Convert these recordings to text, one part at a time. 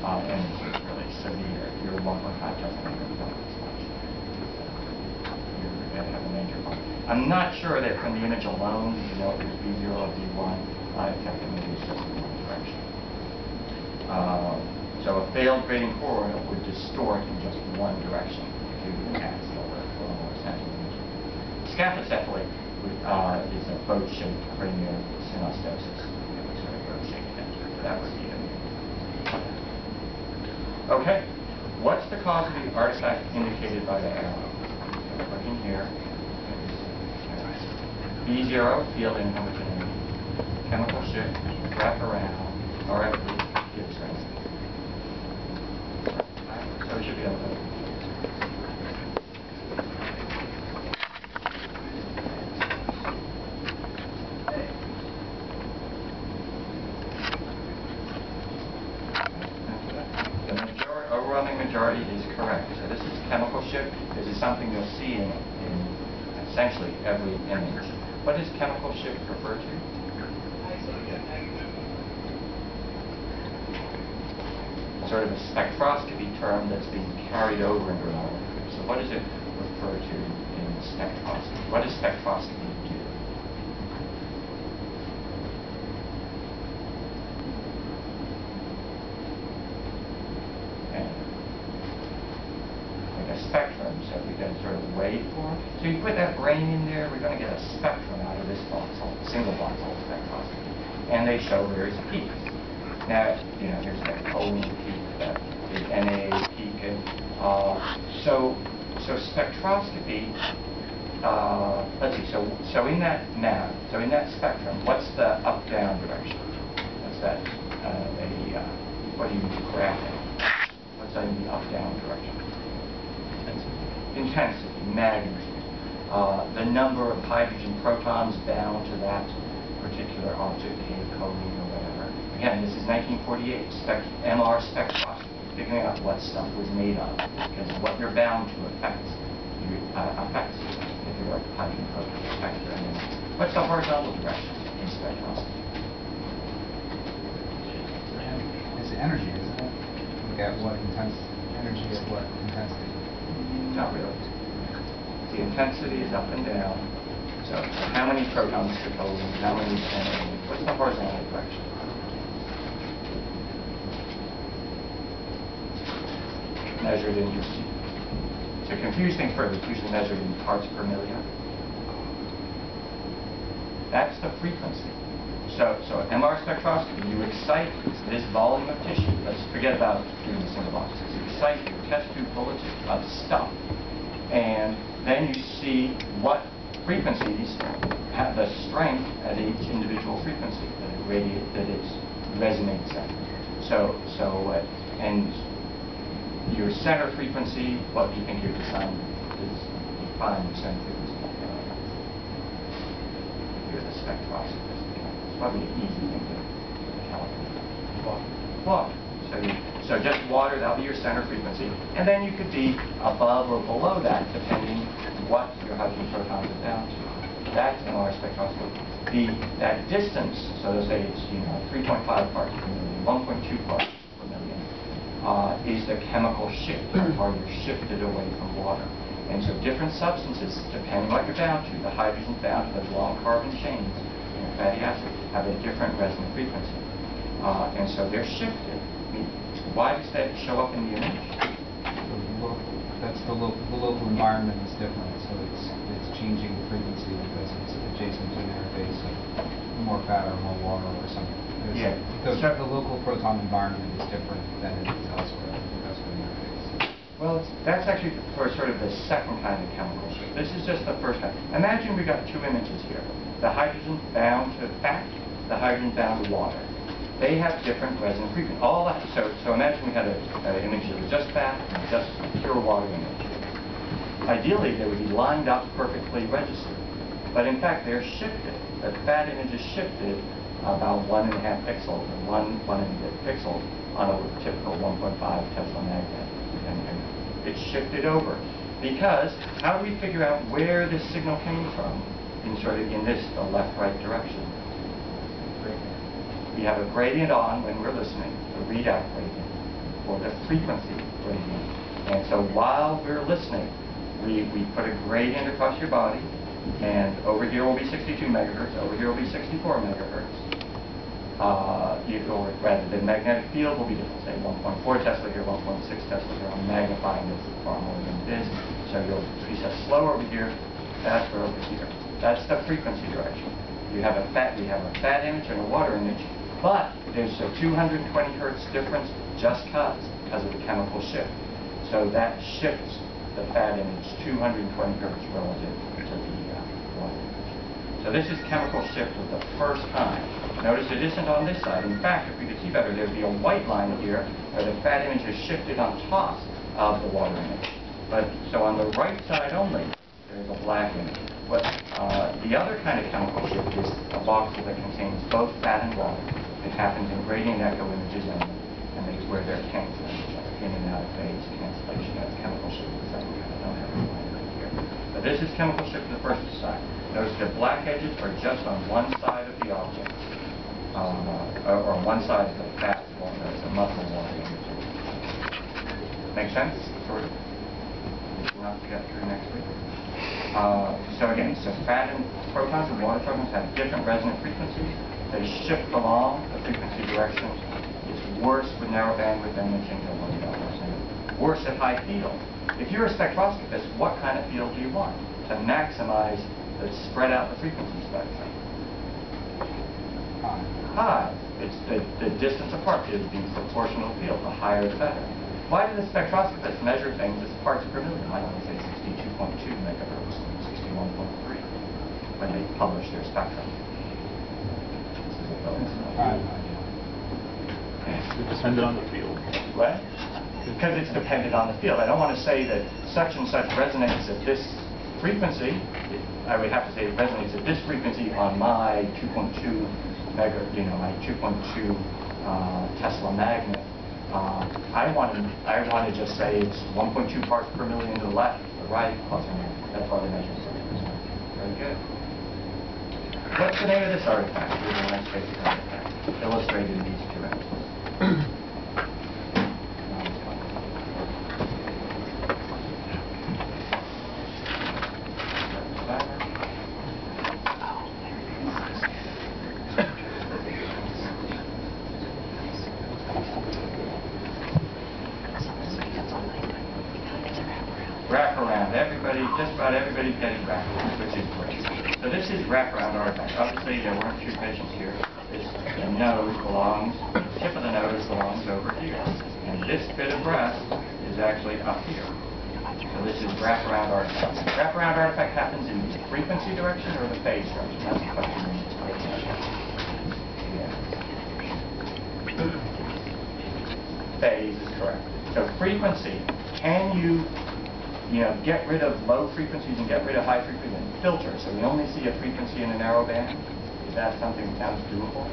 and it's really severe. If you're 1.5 Tesla, you're going to have a major problem. I'm not sure that from the image alone, you know, it was B0 or B1. I think the maybe it's just in one direction. So a failed grading core oil would distort in just one direction if you enhance the more central image. Scaphocephaly is a boat-shaped cranial synostosis. Sort of boat-shaped texture. So that would be it. Okay. What's the cause of the artifact indicated by the arrow? So looking here. B0, field inhomogeneity. Chemical shift, wrap around, RFB, Gibbs ring. So we should be able to. The overwhelming majority is correct. So this is chemical shift. This is something you'll see in essentially every image. What does chemical shift refer to? Sort of a spectroscopy term that's being carried over into another. So what does it refer to in spectroscopy? What does spectroscopy do? And like a spectrum, so we get a sort of waveform. So you put that brain in there, we're going to get a spectrum out of this voxel, single voxel spectroscopy. And they show various peaks. Now, you know, here's that choline peak, the Na peak, and so spectroscopy. Let's see. So in that map, so in that spectrum, what's the up-down direction? What's that? What do you graph it? What's in the up-down direction? Intensity, magnitude, the number of hydrogen protons bound to that particular object, choline or whatever. Again, this is 1948, MR spectroscopy, figuring out what stuff was made of, because what you're bound to affects if you're a hydrogen proton affector. And then what's the horizontal direction in spectroscopy? It's energy, isn't it? Look at what energy at what intensity. Not really. The intensity is up and down. So how many protons to choline, how many Na? What's the horizontal direction? Measured in, to confuse things further, it's usually measured in parts per million. That's the frequency. So MR spectroscopy, you excite this volume of tissue. Let's forget about doing the single boxes. You excite your test tube full of stuff, and then you see what frequencies have the strength at each individual frequency that it resonates at. And your center frequency, what do you think your design is? Define your center frequency. You're the spectroscopist. It's probably an easy thing to calculate. Water. So just water, that'll be your center frequency. And then you could be above or below that, depending what your hydrogen protons are down to. That's MR spectroscopy. That distance, so to say it's 3.5 parts per million, 1.2 parts per million, is the chemical shift, or you're shifted away from water. And so different substances, depending what you're bound to, the hydrogen's bound to those long carbon chains in a fatty acid, have a different resonant frequency. And so they're shifted. I mean, why does that show up in the image? That's the local environment is different, so it's changing the frequency because it's adjacent to an interface of more fat or more water or something. Yeah. Because the local proton environment is different than it is elsewhere because of the interface. Well, that's actually for sort of the second kind of chemical shift. This is just the first kind. Imagine we got two images here. The hydrogen bound to fat, the hydrogen bound to water. They have different resonant frequencies. All that. So imagine we had an image that was just fat and just a pure water image. Ideally, they would be lined up perfectly registered. But in fact, they're shifted. The fat image is shifted about 1.5 pixels, or 1 pixel on a typical 1.5 Tesla magnet. And it's shifted over. Because how do we figure out where this signal came from in this left-right direction? We have a gradient on when we're listening, the readout gradient. for the frequency gradient. And so while we're listening, we put a gradient across your body, and over here will be 62 megahertz, over here will be 64 megahertz. Or rather, the magnetic field will be different, say 1.4 Tesla here, 1.6 Tesla here. I'm magnifying this far more than it is. So you'll be slower over here, faster over here. That's the frequency direction. We have a fat image and a water image, but there's a 220 hertz difference just because of the chemical shift. So that shifts the fat image 220 hertz relative to the water image. So this is chemical shift for the first time. Notice it isn't on this side. In fact, if we could see better, there'd be a white line here where the fat image is shifted on top of the water image. But so on the right side only, there's a black image. But the other kind of chemical shift is a box that contains both fat and water. It happens in gradient echo images only, and it's where they're canceling each other, in and out of phase cancellation. That's chemical shift. The second kind, I don't have it right here. But this is chemical shift to the first side. Notice the black edges are just on one side of the object, or on one side of the fat water, there's a muscle water image. Make sense? Sort of? Not to get through next week. So again, so fat and protons and water protons have different resonant frequencies. They shift along the frequency direction. It's worse with narrow bandwidth imaging than what about worse at high field. If you're a spectroscopist, what kind of field do you want to maximize the spread out the frequency spectrum? High. It's the distance apart is the proportional field. The higher the better. Why do the spectroscopists measure things as parts per million? I only say 62.2 megahertz, 61.3 when they publish their spectrum. This is a bonus. It depended on the field. What? Because it's dependent on the field. I don't want to say that such and such resonates at this frequency. I would have to say it resonates at this frequency on my 2.2 my 2.2 Tesla magnet. I want to just say it's 1.2 parts per million to the left, to the right, plus or minus. That's why they measure frequency. Very good. What's the name of this artifact? Here's a nice basic artifact illustrated in these two images. Wraparound. Just about everybody's getting wraparound, which is great. So this is wraparound artifact. Obviously, there weren't two patients here. The tip of the nose belongs over here. And this bit of breast is actually up here. So this is wraparound artifact. Wraparound artifact happens in the frequency direction or the phase direction? That's the question. Yeah. Phase is correct. So frequency, can you get rid of low frequencies and get rid of high frequencies and filter, so we only see a frequency in a narrow band? Is that something that sounds doable?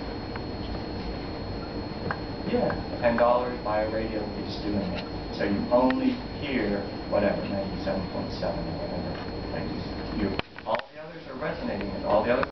Yeah, $10 buy a radio, it's doing it. So you only hear whatever, 97.7 or whatever. All the others are resonating, and all the other